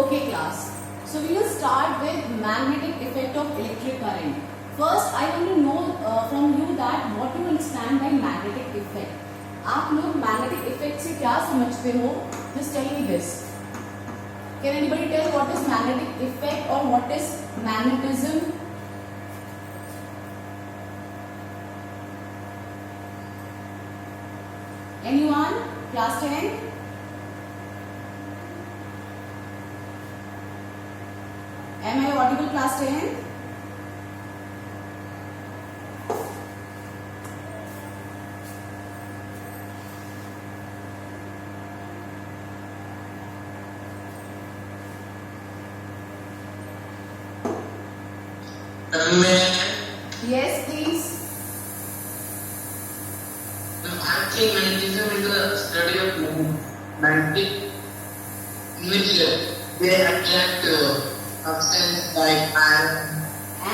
Okay class, so we will start with magnetic effect of electric current. First I want to know from you that what you understand by magnetic effect. आप लोग magnetic effect से क्या समझते हो? Just tell me this. Can anybody tell what is magnetic effect or what is magnetism? Anyone? Class 10? Am I audible, class 10? Yes, please. Actually, magnetism is the study of magnetic material. They attract substance like iron.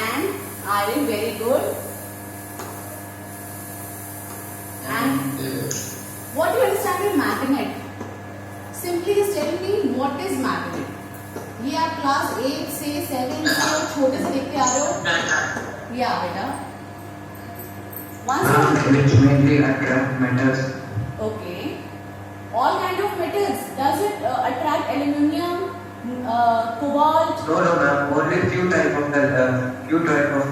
And iron, very good. And what do you understand by magnet? Simply just tell me what is magnet. ये आप class 8 से 7 से और छोटे से देखते आ रहे हो? या बेटा which mainly attract metals. Okay. All kind of metals. Does it attract aluminium, cobalt? No, ma'am. Only few type of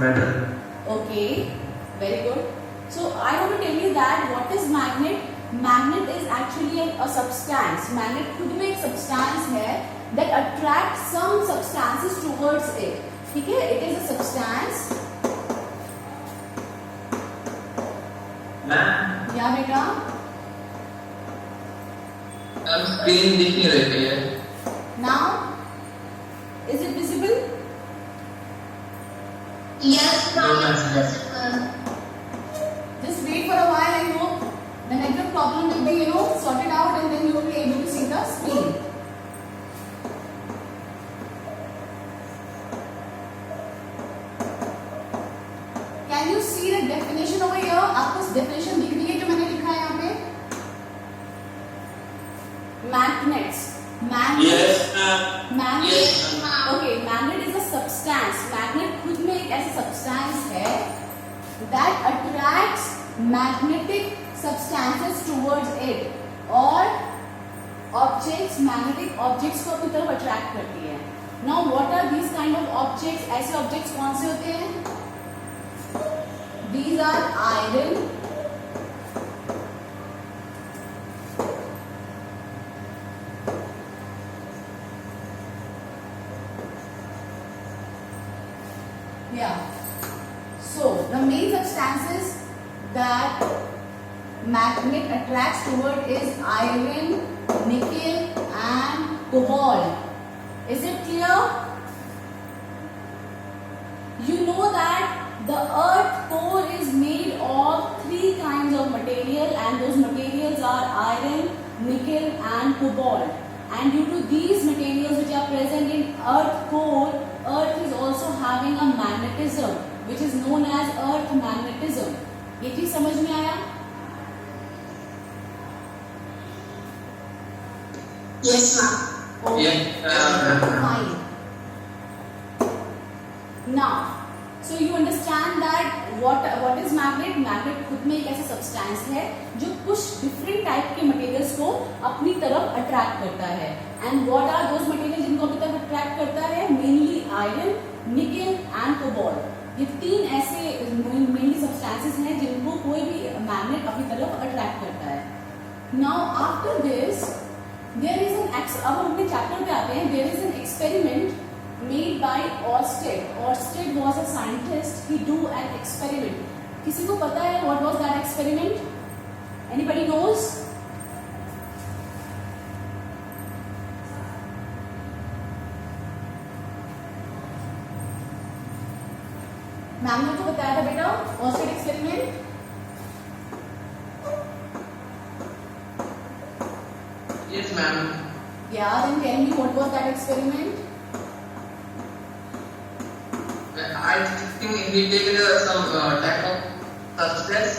metal. Okay. Very good. So I want to tell you that what is magnet? Magnet is actually a substance. Magnet खुद में एक substance है that attracts some substances towards it. ठीक है? It is a substance. Ma'am या बेटा? अब screen दिख नहीं रही है. Now, is it visible? Yes, ma'am, it's visible. Just wait for a while. I hope the network problem will be, sorted out, and then you will be able to see the screen. Can you see the definition over here? आपको definition दिख रही है जो मैंने लिखा है यहाँ पे? Magnets. Magnet. Yes, ma'am. Magnet. Yes, Okay, magnet is a substance. Magnet खुद में एक ऐसा substance है that attracts magnetic substances towards it, और objects, magnetic objects को अपनी तरफ attract करती है. Now, what are these kind of objects? ऐसे objects कौन से होते हैं? These are iron, yeah. So the main substances that magnet attracts toward is iron, nickel, and cobalt. Is it clear? You know that the earth core is made of 3 kinds of material, and those materials are iron, nickel, and cobalt. And due to these materials which are present in earth core, earth is also having a magnetism which is known as earth magnetism. ये चीज समझ में आया? Yes, ma'am. Okay. Yes, Fine. Now, so you understand that what is magnet? Magnet खुद में एक ऐसा substance है जो कुछ different type के materials को अपनी तरफ attract करता है. And what are those materials जिनको अपनी तरफ attract करता है? Mainly iron, nickel and cobalt. ये 3 ऐसे mainly substances हैं जिनको कोई भी magnet अपनी तरफ attract करता है. Now after this there is an अब हम अपने chapter पे आते हैं. There is an experiment made by Oersted. Oersted was a scientist. He do an experiment. किसी को पता है what was that experiment? Anybody knows? Ma'am ने तो बताया था बेटा Oersted experiment. yes, ma'am. Yeah, then tell me what was that experiment? I think he did some type of substance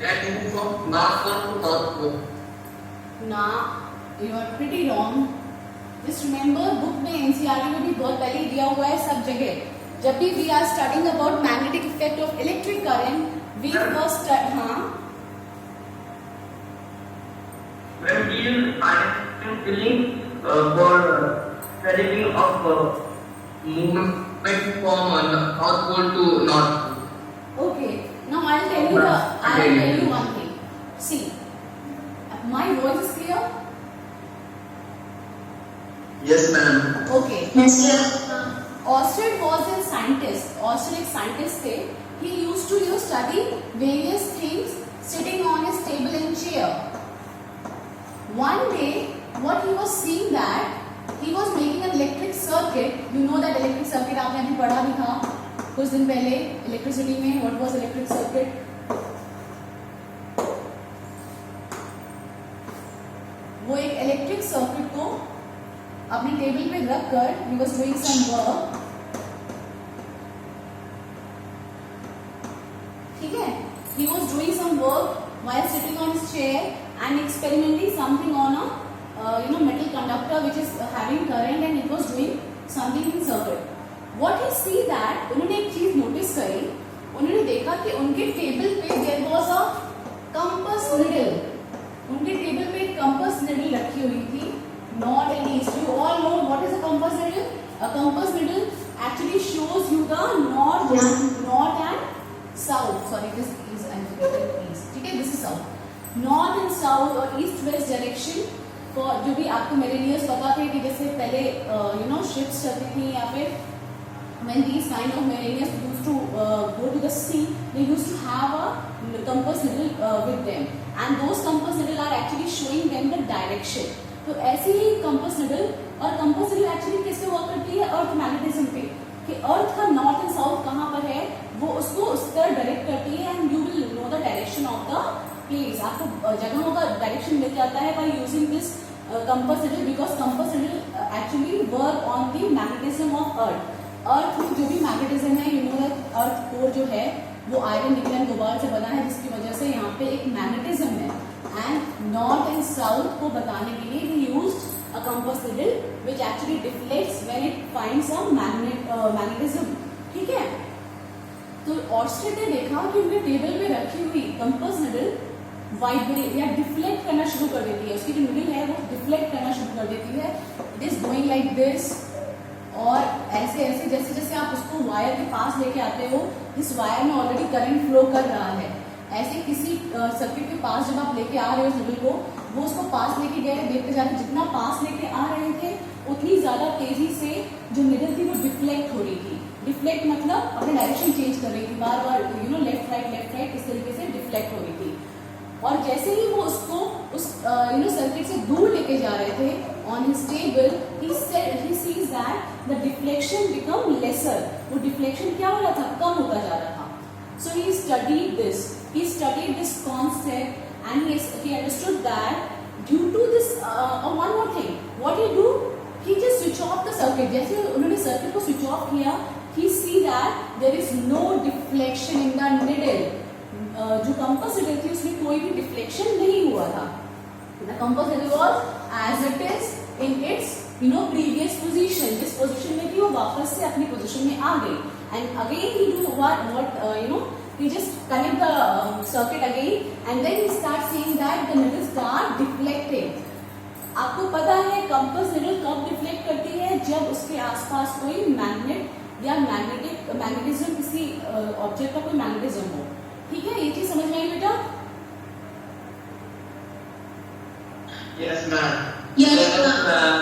that moves from north pole to south pole. Nah, you are pretty wrong. Just remember book में NCERT में भी बहुत पहले दिया हुआ है सब जगह. जब भी we are studying about magnetic effect of electric current we first हाँ When we use iron filling for studying of movement from North Pole to North Pole. okay. Now I'll tell you one thing. See, my voice is clear. Yes, ma'am. Okay. Yes, ma'am. Oersted was a scientist. Oersted एक scientist थे. He used to study various things sitting on a table and chair. One day, what he was seeing that he was making an electric circuit. You know that electric circuit आपने अभी पढ़ा भी था कुछ दिन पहले electricity में. What was electric circuit? वो एक इलेक्ट्रिक सर्किट को अपने टेबल पे रख कर he was doing some work. ठीक है, he was doing some work while sitting on his chair and experimenting something on a metal conductor which is having current and it was doing something in circuit. What he see that उन्होंने एक चीज notice करी. उन्होंने देखा कि उनके table पे there was a compass needle. उनके टेबल पे एक compass needle रखी हुई थी. North and east. You all know what is a compass needle? A compass needle actually shows you the north and south. Sorry, this is east. ठीक है, this is south. North and south और east west direction for जो भी आपको meridians पता थे कि जैसे पहले ships चलती थी या फिर when these kind of meridians used to go to the sea, they used to have a compass needle with them, and those compass needle are actually showing them the direction. तो ऐसे ही compass needle और compass needle actually किस पे work करती है? अर्थ magnetism पे, कि अर्थ का नॉर्थ एंड साउथ कहाँ पर है वो उसको उस तरह डायरेक्ट करती है and you will know the direction of the place. आपको जगहों का डायरेक्शन मिल जाता है by using this compass needle because compass needle actually work on the magnetism of earth. Earth में जो भी मैग्नेटिज्म है you know that earth core जो है वो आयरन निकल एंड कोबाल्ट से बना है जिसकी वजह से यहाँ पे एक मैग्नेटिज्म है. And north and south को बताने के लिए he used a compass needle which actually deflects when it finds a magnetism. ठीक है, तो ऑर्स्टेड ने देखा कि उनके टेबल पे रखी हुई कंपास निडल वाइब्रेट या डिफ्लेक्ट करना शुरू कर देती है. उसकी जो निडल है वो डिफ्लेक्ट करना शुरू कर देती है. It is going like this और ऐसे ऐसे जैसे जैसे आप उसको वायर के पास लेके आते हो इस वायर में ऑलरेडी करंट फ्लो कर रहा है. ऐसे किसी सर्किट के पास जब आप लेके आ रहे हो निडल को वो उसको पास लेके गए देखते जाते जितना पास लेके आ रहे थे उतनी ज्यादा तेजी से जो निडल थी वो डिफ्लेक्ट हो रही थी. डिफ्लेक्ट मतलब अपने डायरेक्शन चेंज कर रही थी बार बार लेफ्ट राइट इस तरीके से डिफ्लेक्ट हो रही थी. और जैसे ही वो उसको उस सर्किट से दूर लेके जा रहे थे on his table he sees that the deflection become lesser. वो डिफ्लेक्शन क्या हो रहा था? कम होता जा रहा था. So he studied this concept and he understood that due to this one more thing what he do, he just switch off the circuit. जैसे उन्होंने सर्किट को स्विच ऑफ किया he see that there is no deflection in the needle. जो compass needle थी उसमें कोई भी deflection नहीं हुआ था. The compass needle was as it is in its previous position. जिस पोजीशन में थी वो वापस से अपनी पोजीशन में आ गई. And again he do what he just connect the circuit again and then he start seeing that the needles start deflecting. आपको पता है कंपास निडल कब डिफ्लेक्ट करती है? जब उसके आसपास कोई मैग्नेट या मैग्नेटिज्म किसी ऑब्जेक्ट का कोई मैग्नेटिज्म हो. ठीक है, ये चीज समझ में आई बेटा? Yes, ma'am. Yes, ma'am.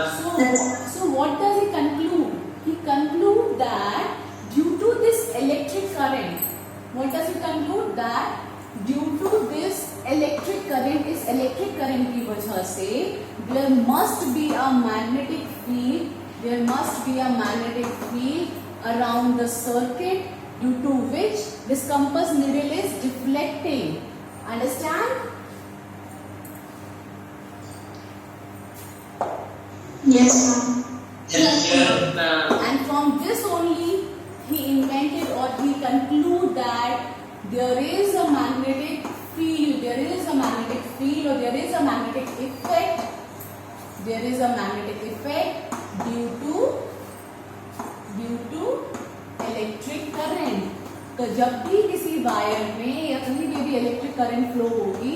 So what does he conclude? He conclude that due to this electric current, what does he conclude? That due to this electric current, इस electric current की वजह से there must be a magnetic field. There must be a magnetic field around the circuit due to which this compass needle is deflecting. Understand? Yes, ma'am. Yes, ma'am. And from this only he invented or he conclude that there is a magnetic field or there is a magnetic effect. there is a magnetic effect due to electric current. तो जब भी किसी wire में या कहीं पे भी electric current flow होगी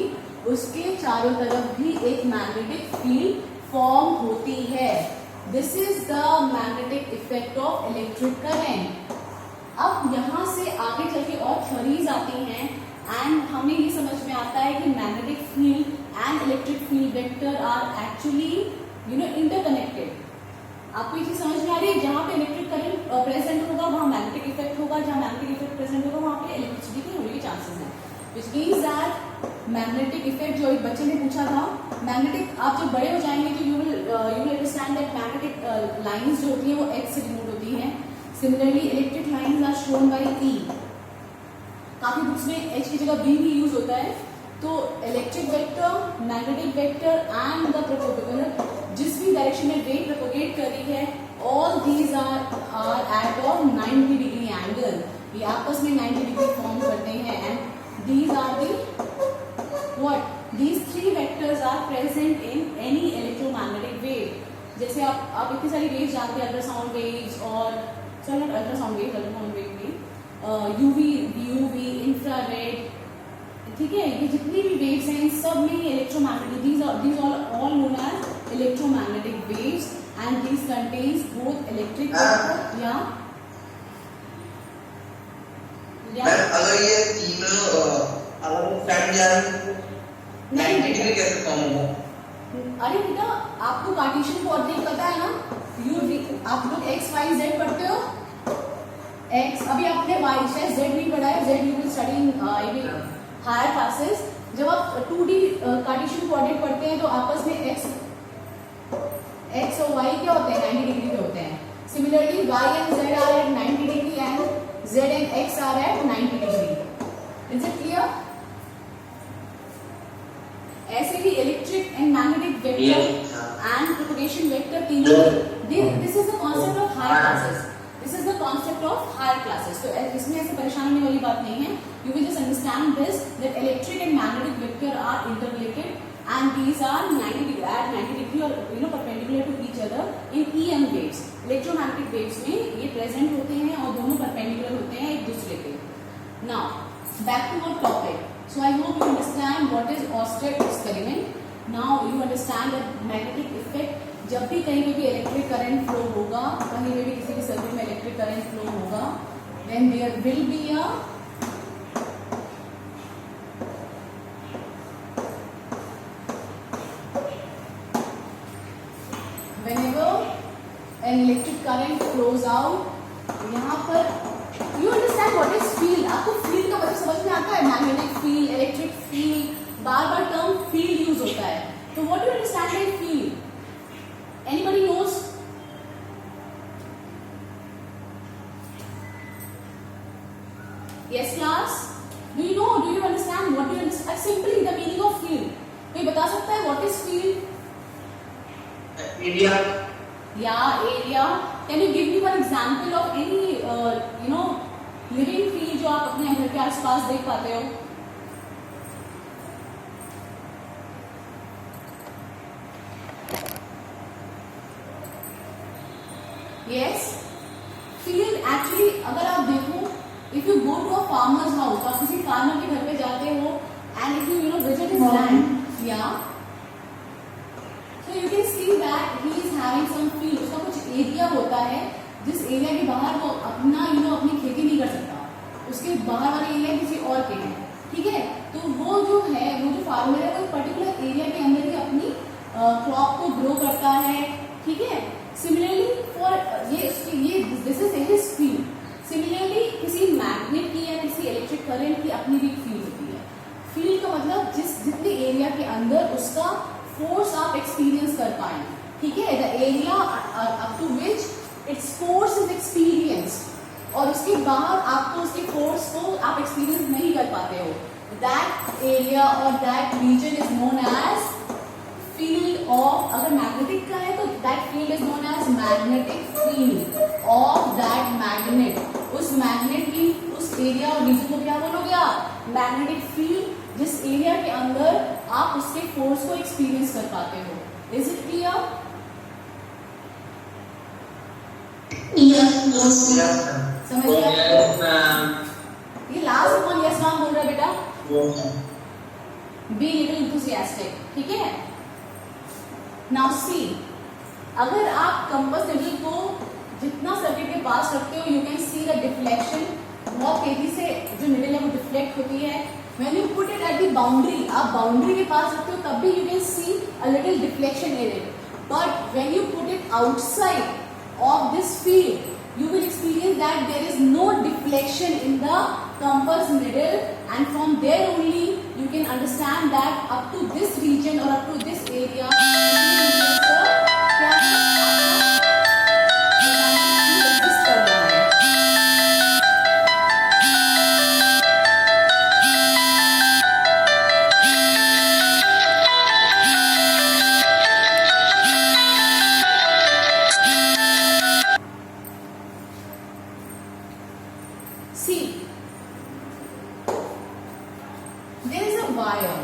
उसके चारों तरफ भी एक मैग्नेटिक फील्ड फॉर्म होती है. This is the magnetic effect of electric current. अब यहाँ से आगे चल के और थ्योरीज आती हैं एंड हमें ये समझ में आता है कि magnetic field and electric field vector are actually interconnected. आपको ये चीज समझ में आ रही है? जहाँ पे इलेक्ट्रिक करंट प्रेजेंट होगा वहाँ मैग्नेटिक इफेक्ट होगा, जहाँ मैग्नेटिक इफेक्ट प्रेजेंट होगा वहाँ पे इलेक्ट्रिसिटी के होने के चांसेस हैं. Which means that magnetic effect जो एक बच्चे ने पूछा था, मैग्नेटिक आप जब बड़े हो जाएंगे तो you will understand that magnetic lines जो होती है वो एक्स से डिनोट होती हैं. Similarly electric lines are shown by E. काफी बुक्स में एच की जगह बी भी यूज होता है. तो electric vector, magnetic vector and the propagator जिस भी डायरेक्शन में वेव प्रोपोगेट कर रही है, all these are at a 90 degree angle. ये आपस में 90 डिग्री फॉर्म करते हैं and these are the what these three vectors are present in any electromagnetic wave. जैसे आप इतनी सारी वेव्स जानते हैं, अल्ट्रासाउंड वेव्स और सॉरी नॉट अल्ट्रासाउंड वेव भी यूवी, इंफ्रारेड, ठीक है. ये जितनी भी वेव्स हैं इन सब में electromagnetic these all known as electromagnetic waves and these contains both electric या अगर ये तीनों अलग साइड जा रहे हैं नहीं डिग्री कैसे फॉर्म होगा? अरे बेटा आपको कार्टेशियन कोऑर्डिनेट पता है ना? आप लोग एक्स वाई जेड पढ़ते हो. एक्स अभी आपने वाई शायद जेड नहीं पढ़ा है. Z you will study in higher classes. जब आप 2D कार्टेशियन कोऑर्डिनेट पढ़ते हैं तो आपस में एक्स और वाई क्या होते हैं? 90 डिग्री के होते हैं. Similarly Y and Z are at 90 degree and Z and X are at 90 degree. Is it clear? ऐसे ही electric and magnetic vector and propagation vector तीनों, this is the concept of higher classes. This is the concept of higher classes. तो इसमें ऐसे परेशान होने वाली बात नहीं है. You will just understand this that electric and magnetic vector are interrelated and these are 90 degree or perpendicular to each other in EM waves. Electromagnetic waves में ये present होते हैं और दोनों perpendicular होते हैं एक दूसरे के. Now back to our topic. So I hope you understand what is Oersted experiment. Now you understand that magnetic effect. जब भी कहीं पे भी इलेक्ट्रिक करंट फ्लो होगा, कहीं पे भी किसी भी सर्किट में इलेक्ट्रिक करंट फ्लो होगा, then there will be a an electric current flows out. यहाँ पर you understand what is field. आपको field का मतलब समझ में आता है? मैग्नेटिक फील्ड, इलेक्ट्रिक फील्ड, बार बार टर्म फील्ड यूज होता है. तो what do you understand by field? Anybody knows? Yes class? Do you know? Do you understand? What do you understand? Simply the meaning of field. कोई बता सकता है what is field? Area. Yeah, area. Can you give me one example of any living field जो आप अपने घर के आसपास देख पाते हो? Yes. Field actually अगर आप देखो, if you go to a farmer's house, आप किसी फार्मर के घर पे जाते हो and if you visit his land, yeah. So you can see that he is having some field. उसका कुछ एरिया होता है जिस एरिया के बाहर वो अपना अपनी खेती नहीं कर सकता. उसके बाहर वाले एरिया किसी और के हैं. ठीक है. तो वो जो फार्मर है वो पर्टिकुलर एरिया के अंदर ही अपनी क्रॉप को ग्रो करता है. ठीक है. Similarly for this is his field. Similarly किसी मैग्नेट की या किसी इलेक्ट्रिक करंट की अपनी भी फील्ड होती है. फील्ड का मतलब जितने एरिया के अंदर उसका फोर्स आप एक्सपीरियंस कर पाए. ठीक है. The area up to which its force is experience, और उसके बाहर आपको उसके फोर्स को आप एक्सपीरियंस नहीं कर पाते हो. दैट एरिया और that region is known as field of. अगर मैग्नेटिक का है तो that field is known as magnetic field of that magnet. उस मैग्नेट की उस एरिया और रीजन को क्या बोलोगे आप? Magnetic field. जिस एरिया के अंदर आप उसके फोर्स को एक्सपीरियंस कर पाते हो. Is it clear? Yes, yes, Yes, ma'am. समझ गए? Yes, ma'am. ये लास्ट कौन यस मैम बोल रहा है बेटा? Yes, ma'am. Be little enthusiastic, ठीक है? नाउ सी, अगर आप कंपास निडल को जितना सर्किट के पास रखते हो, you can see the deflection, बहुत तेजी से जो निडल है वो डिफ्लेक्ट होती है. When you put it at the boundary, आप बाउंड्री के पास रखते हो तब भी you can see a little deflection in it. But when you put it outside of this field, you will experience that there is no deflection in the compass needle, and from there only you can understand that up to this region or up to this area exist कर रहा है. See, there is a wire,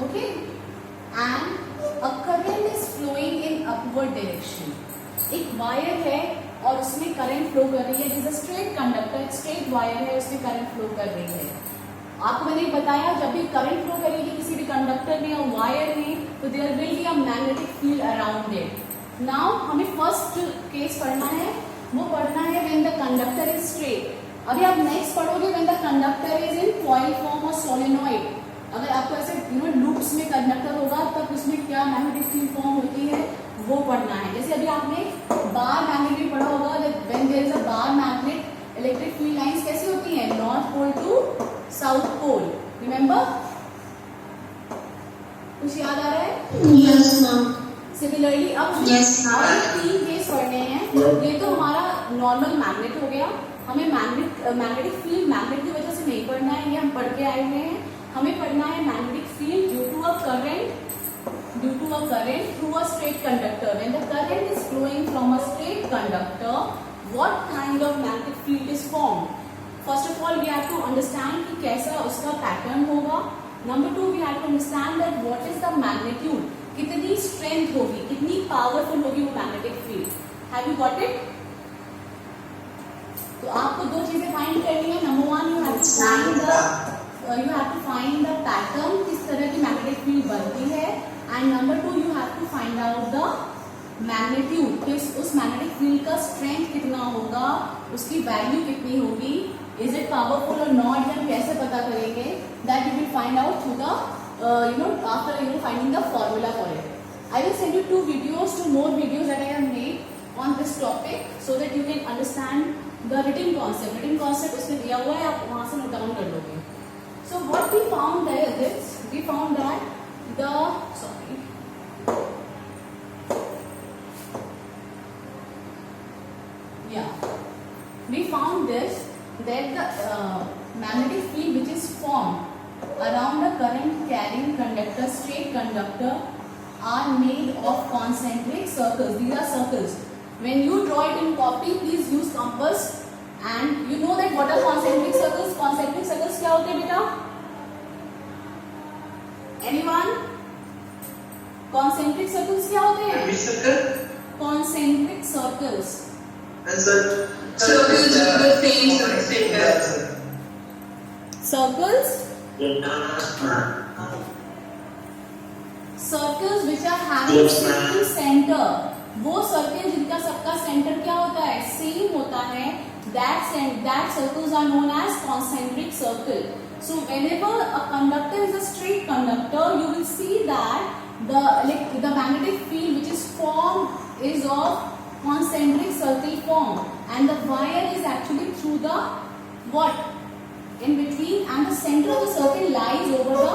okay, and a current is flowing in upward direction. एक wire है और उसमें current flow कर रही है. This a straight conductor, straight wire है, उसमें करंट फ्लो कर रही है. आपको मैंने बताया जब भी करंट फ्लो करेगी किसी भी कंडक्टर में या वायर में, तो there will be a magnetic field around it. Now हमें फर्स्ट केस पढ़ना है, वो पढ़ना है when the conductor is straight. अभी आप नेक्स्ट पढ़ोगे when the conductor is in coil form और सोलेनॉइड. अगर आपको ऐसे लूप्स में कंडक्टर होगा तब उसमें क्या मैग्नेटिक फील्ड फॉर्म होती है वो पढ़ना है. जैसे अभी आपने बार मैग्नेट भी पढ़ा होगा, when there is a bar magnet, electric field lines कैसी होती हैं? North pole to south pole. Remember? कुछ याद आ रहा है? yes, ma'am. सिमिलरली अब Yes. हमें 3 केस पढ़ने हैं. ये तो हमारा नॉर्मल मैग्नेट हो गया. हमें मैग्नेटिक फील्ड मैग्नेट की वजह से नहीं पढ़ना है, ये हम पढ़ के आए हुए हैं. हमें पढ़ना है magnetic field due to a current through a straight conductor. When the current is flowing from a straight conductor, what kind of magnetic field is formed? First of all we have to understand कि कैसा उसका pattern होगा. Number 2 we have to understand that what is the magnitude, कितनी strength होगी, कितनी powerful होगी वो magnetic field. Have you got it? तो आपको 2 चीजें फाइंड करनी है. Number 1 you have to find the pattern, किस तरह की मैग्नेटिक फील्ड बनती है. And number 2 you have to find out the magnitude, कि उस मैग्नेटिक फील्ड का स्ट्रेंथ कितना होगा, उसकी वैल्यू कितनी होगी, इज इट पावरफुल और नॉट. हम कैसे पता करेंगे? That you will find out through the after finding the formula for it. I will send you 2 videos, 2 more videos that I have made on this topic so that you can understand the written concept. Written concept उसमें दिया हुआ है, आप वहाँ से note down कर लोगे. So what we found is this. We found that we found this, that the magnetic field which is formed around a current carrying conductor, straight conductor, are made of concentric circles. These are circles. When you draw it in copy, please use compass. And you know that what are concentric circles? Concentric circles क्या होते हैं बेटा? Anyone? Concentric circles क्या होते हैं? Which circle? Concentric circles. Circles with the same center. Circles? Circles which are having same center. वो circle जिनका सबका सेंटर क्या होता है? सेम होता है. That circles are known as concentric circle. So whenever a conductor is a straight conductor, you will see that the magnetic field which is formed is of concentric circle form, and the wire is actually through the what? In between, and the center of the circle lies over the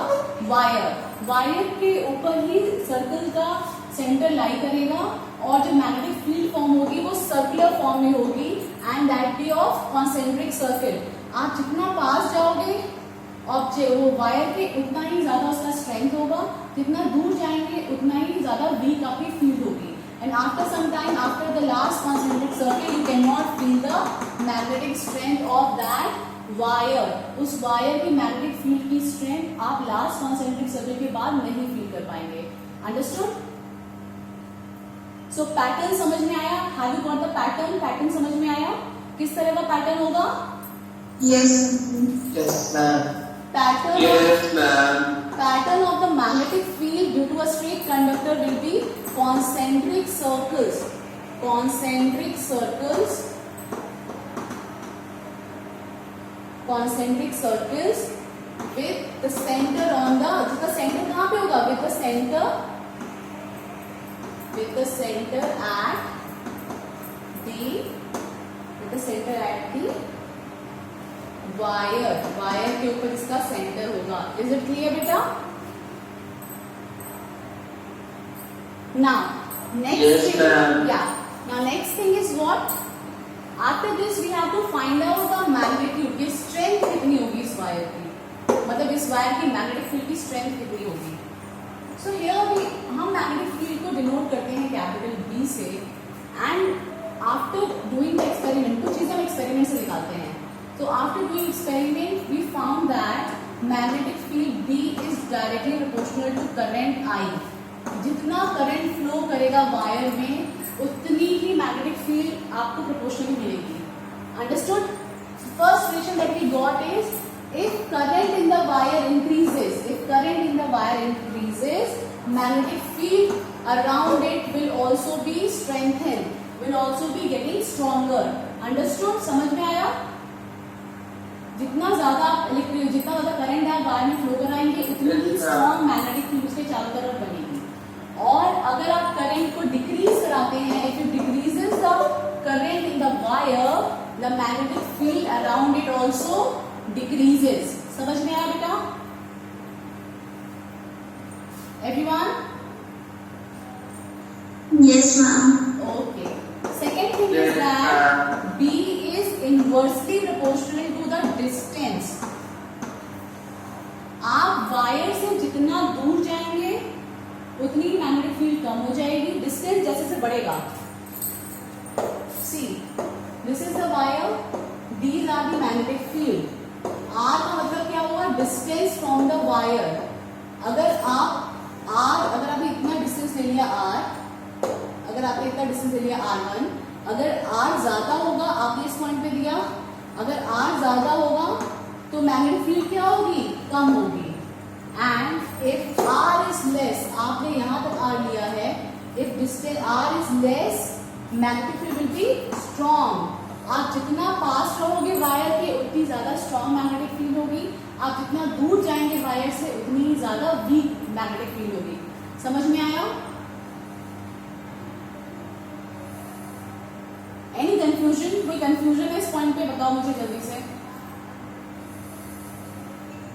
wire. Wire के ऊपर ही circle का centre lie करेगा, और जो magnetic field form होगी वो circular form में होगी, and that be of concentric circle. आप जितना पास जाओगे वो वायर के उतना ही ज्यादा उसका स्ट्रेंथ होगा, जितना दूर जाएंगे उतना ही ज्यादा वीक आपकी फील्ड होगी. And after some time, after the last concentric circle, you can not feel the magnetic strength of that wire. उस वायर की मैग्नेटिक फील्ड की स्ट्रेंथ आप लास्ट कॉन्सेंट्रिक सर्कल के बाद नहीं फील कर पाएंगे. अंडरस्टूड? सो पैटर्न समझ में आया? Have you got the pattern? Pattern समझ में आया? किस तरह का पैटर्न होगा? Yes. Yes, ma'am. Pattern Yes, ma'am. pattern of the magnetic field due to a straight conductor will be concentric circles. Concentric circles. Concentric circles with the center on the, जिसका center कहाँ पे होगा? With the center at the wire के ऊपर इसका centre होगा. Is it clear बेटा? Now next thing is what? After this we have to find out the magnitude की स्ट्रेंथ कितनी होगी इस वायर की, मतलब इस वायर की मैग्नेटिक फील्ड की स्ट्रेंथ कितनी होगी. सो हियर वी हम मैग्नेटिक फील्ड को डिनोट करते हैं कैपिटल बी से. And after doing the experiment, कुछ चीजें हम एक्सपेरिमेंट से निकालते हैं. So after doing experiment, we found that magnetic field B is directly proportional to current I. जितना करंट फ्लो करेगा वायर में, उतनी ही मैग्नेटिक फील्ड आपको प्रोपोर्शनली मिलेगी. Understood? First relation that we got is if current in the wire increases, magnetic field around it will also be strengthened, will also be getting stronger. Understood? समझ में आया? जितना ज्यादा करंट आप wire में flow कराएंगे, उतनी ही स्ट्रॉन्ग मैग्नेटिक फील्ड उसके चारों तरफ बनेगी. और अगर आप करंट को डिक्रीज कराते हैं, if you decreases the current in the wire, the magnetic field around it also decreases. समझ में आया बेटा? Everyone? Yes, ma'am. Okay. Second thing is that B is inversely proportional to the distance. आप wire से जितना दूर जाएंगे, उतनी ही मैग्नेटिक फील्ड कम हो जाएगी. डिस्टेंस जैसे से बढ़ेगा. See, this is the wire. These are the magnetic field. R का मतलब क्या हुआ? Distance from the wire. अगर आपने इतना डिस्टेंस ले लिया R1, अगर R ज्यादा होगा, आपने इस पॉइंट पे दिया, अगर R ज्यादा होगा तो मैग्नेटिक फील्ड क्या होगी? कम होगी. And if R is less, आपने यहां तक R लिया है, if distance R is less, magnetic field will be strong. आप जितना पास रहोगे वायर के, उतनी ज्यादा स्ट्रॉन्ग मैग्नेटिक फील्ड होगी. आप जितना दूर जाएंगे वायर से, उतनी ही ज्यादा वीक मैग्नेटिक फील्ड होगी. समझ में आया? Any confusion? कोई कंफ्यूजन है इस पॉइंट पे? बताओ मुझे जल्दी से.